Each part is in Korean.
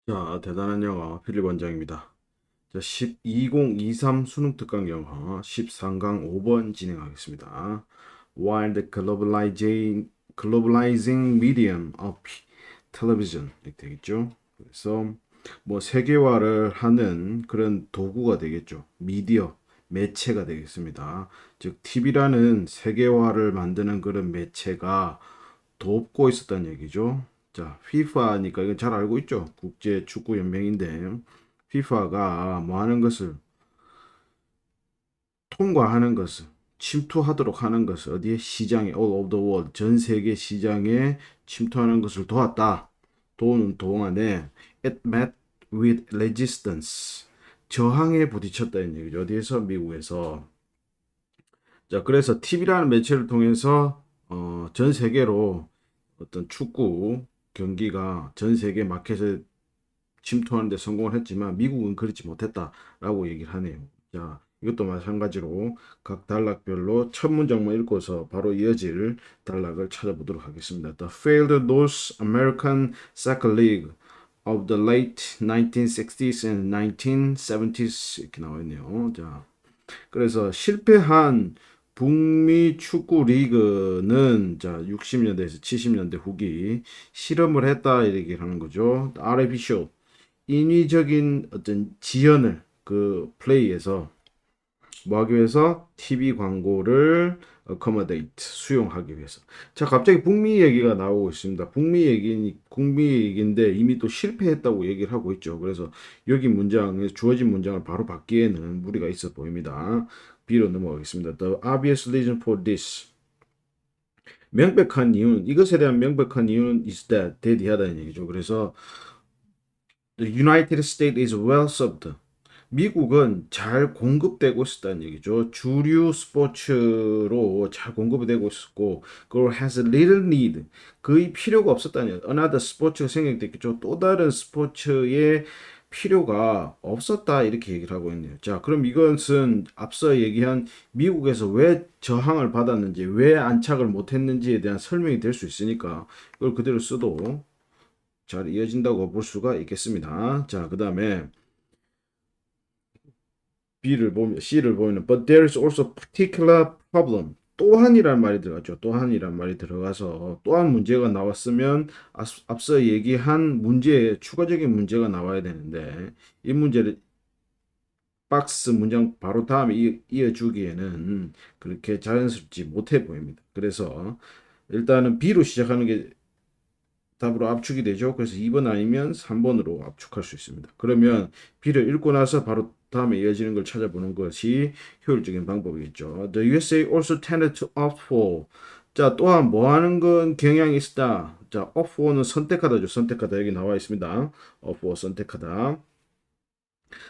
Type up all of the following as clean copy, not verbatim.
자, 대단한 영어 필립 원장입니다. 자, 2023 수능 특강 영어 13강 5번 진행하겠습니다. While the globalizing medium of television 이렇게 되겠죠. 그래서 뭐 세계화를 하는 그런 도구가 되겠죠. 미디어, 매체가 되겠습니다. 즉 TV라는 세계화를 만드는 그런 매체가 돕고 있었다는 얘기죠. 자, FIFA니까 이건 잘 알고 있죠. 국제 축구 연맹인데 FIFA가 뭐 하는 것을 통과하는 것을 침투하도록 하는 것을 어디에 시장에 all over the world 전 세계 시장에 침투하는 것을 도왔다. 도우는 동안에 it met with resistance 저항에 부딪혔다는 얘기죠. 어디에서 미국에서 자 그래서 TV라는 매체를 통해서 전 세계로 어떤 축구 경기가 전 세계 마켓에 침투하는 데 성공을 했지만 미국은 그렇지 못했다라고 얘기를 하네요. 자, 이것도 마찬가지로 각 단락별로 첫 문장만 읽고서 바로 이어질 단락을 찾아보도록 하겠습니다. The failed North American Soccer League of the late 1960s and 1970s 이렇게 나와 있네요. 자, 그래서 실패한 북미 축구 리그는 자 60년대에서 70년대 후기 실험을 했다 이렇게 하는 거죠. artificial 인위적인 어떤 지연을 그 플레이에서 뭐 하기 위해서 TV 광고를 accommodate 수용하기 위해서. 자, 갑자기 북미 얘기가 나오고 있습니다. 북미 얘기인데 이미 또 실패했다고 얘기를 하고 있죠. 그래서 여기 문장에 주어진 문장을 바로 받기에는 무리가 있어 보입니다. B로 넘어가겠습니다. The obvious reason for this. 명백한 이유는 이것에 대한 명백한 이유는 is that 대디하다는 얘기죠. 그래서 The United States is well served. 미국은 잘 공급되고 있었다는 얘기죠. 주류 스포츠로 잘 공급이 되고 있었고, 그걸 has little need. 거의 필요가 없었다는 얘기죠. another 스포츠가 생겼겠죠. 또 다른 스포츠의 필요가 없었다. 이렇게 얘기를 하고 있네요. 자, 그럼 이것은 앞서 얘기한 미국에서 왜 저항을 받았는지, 왜 안착을 못했는지에 대한 설명이 될 수 있으니까, 이걸 그대로 써도 잘 이어진다고 볼 수가 있겠습니다. 자, 그 다음에 C를 보면 but there is also particular problem. 또한이란 말이 들어갔죠. 또한이란 말이 들어가서 또한 문제가 나왔으면 앞서 얘기한 문제에 추가적인 문제가 나와야 되는데 이 문제를 박스 문장 바로 다음에 이어주기에는 그렇게 자연스럽지 못해 보입니다. 그래서 일단은 B로 시작하는 게 답으로 압축이 되죠. 그래서 2번 아니면 3번으로 압축할 수 있습니다. 그러면 B를 읽고 나서 바로 다음에 이어지는 걸 찾아보는 것이 효율적인 방법이겠죠. The USA also tended to opt for. 자, 또한 뭐 하는 건 경향이 있다. 자, opt for는 선택하다죠. 선택하다 여기 나와 있습니다. opt for 선택하다.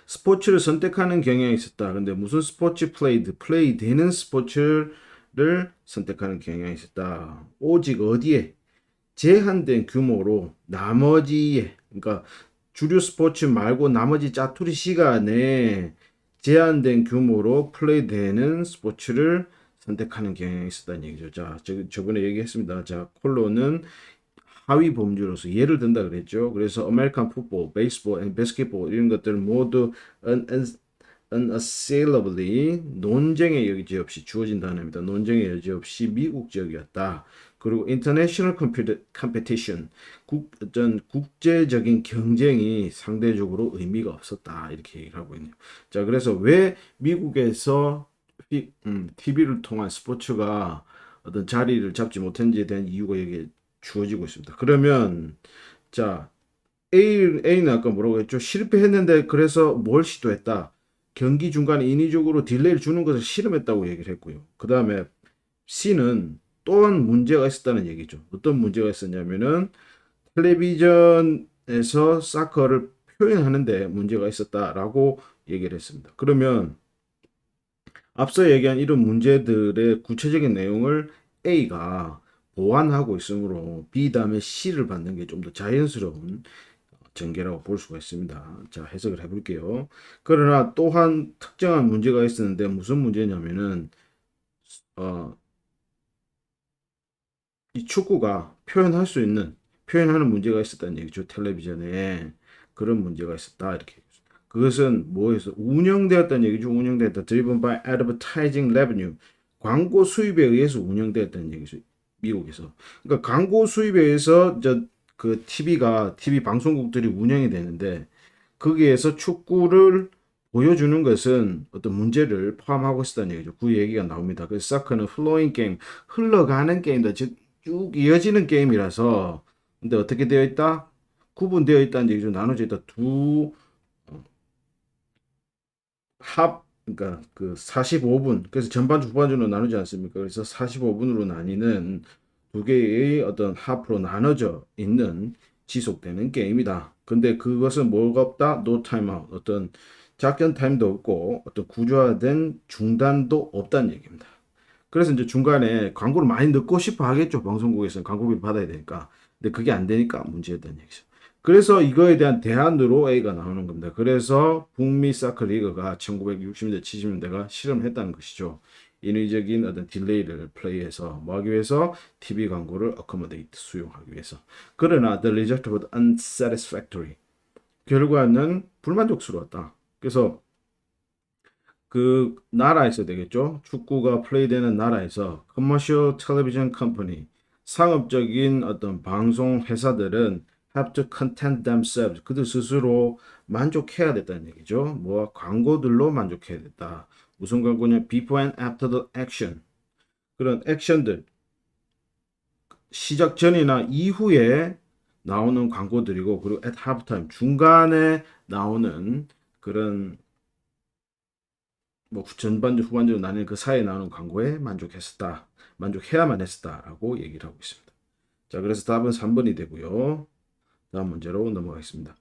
스포츠를 선택하는 경향이 있었다. 근데 무슨 스포츠 플레이 되는 스포츠를 선택하는 경향이 있었다. 오직 어디에? 제한된 규모로 나머지에 그러니까 주류 스포츠 말고 나머지 짜투리 시간에 제한된 규모로 플레이되는 스포츠를 선택하는 경향이 있었다는 얘기죠. 자, 저번에 얘기했습니다. 자, 콜로는 하위 범주로서 예를 든다 그랬죠. 그래서 아메리칸 풋볼, 베이스볼, 바스켓볼 이런 것들 모두 unassailably 논쟁의 여지 없이 주어진 단어입니다. 논쟁의 여지 없이 미국 지역이었다. 그리고 international competition 어떤 국제적인 경쟁이 상대적으로 의미가 없었다 이렇게 얘기를 하고 있네요. 자 그래서 왜 미국에서 TV를 통한 스포츠가 어떤 자리를 잡지 못했는지에 대한 이유가 여기 주어지고 있습니다. 그러면 자 A는 아까 뭐라고 했죠? 실패했는데 그래서 뭘 시도했다. 경기 중간에 인위적으로 딜레이를 주는 것을 실험했다고 얘기를 했고요. 그 다음에 C는 또한 문제가 있었다는 얘기죠. 어떤 문제가 있었냐면은 텔레비전에서 사커를 표현하는데 문제가 있었다라고 얘기를 했습니다. 그러면 앞서 얘기한 이런 문제들의 구체적인 내용을 A가 보완하고 있으므로 B 다음에 C를 받는 게 좀 더 자연스러운 전개라고 볼 수가 있습니다. 자, 해석을 해볼게요. 그러나 또한 특정한 문제가 있었는데 무슨 문제냐면은 어, 이 축구가 표현하는 문제가 있었다는 얘기죠. 텔레비전에. 그런 문제가 있었다. 이렇게. 그것은 뭐에서 운영되었다는 얘기죠. 운영되었다. driven by advertising revenue. 광고 수입에 의해서 운영되었다는 얘기죠. 미국에서. 그러니까 광고 수입에 의해서 그 TV 방송국들이 운영이 되는데 거기에서 축구를 보여주는 것은 어떤 문제를 포함하고 있다는 얘기죠. 그 얘기가 나옵니다. 그래서 사커는 flowing 게임, 흘러가는 게임이다. 즉 쭉 이어지는 게임이라서 근데 어떻게 되어 있다? 구분되어 있다는 얘기죠. 나눠져 있다. 그러니까 그 45분. 그래서 전반주, 후반주로 나누지 않습니까? 그래서 45분으로 나뉘는 두 개의 어떤 합으로 나눠져 있는 지속되는 게임이다. 근데 그것은 뭐가 없다? No timeout. 어떤 작전 타임도 없고 어떤 구조화된 중단도 없다는 얘기입니다. 그래서 이제 중간에 광고를 많이 넣고 싶어 하겠죠. 방송국에서는 광고비를 받아야 되니까. 근데 그게 안 되니까 문제였다는 얘기죠. 그래서 이거에 대한 대안으로 A가 나오는 겁니다. 그래서 북미 사커 리그가 1960년대, 70년대가 실험했다는 것이죠. 인위적인 어떤 딜레이를 플레이해서 뭐 하기 위해서 TV 광고를 accommodate 수용하기 위해서. 그러나 the result was unsatisfactory. 결과는 불만족스러웠다. 그래서 그 나라에서 되겠죠. 축구가 플레이되는 나라에서 commercial television company 상업적인 어떤 방송 회사들은 have to content themselves 그들 스스로 만족해야 됐다는 얘기죠. 뭐 광고들로 만족해야 됐다. 무슨 광고냐? Before and after the action 그런 액션들 시작 전이나 이후에 나오는 광고들이고 그리고 at halftime 중간에 나오는 그런 뭐 전반전 후반전으로 나뉘는 그 사이에 나오는 광고에 만족했었다. 만족해야만 했었다라고 얘기를 하고 있습니다. 자, 그래서 답은 3번이 되고요. 다음 문제로 넘어가겠습니다.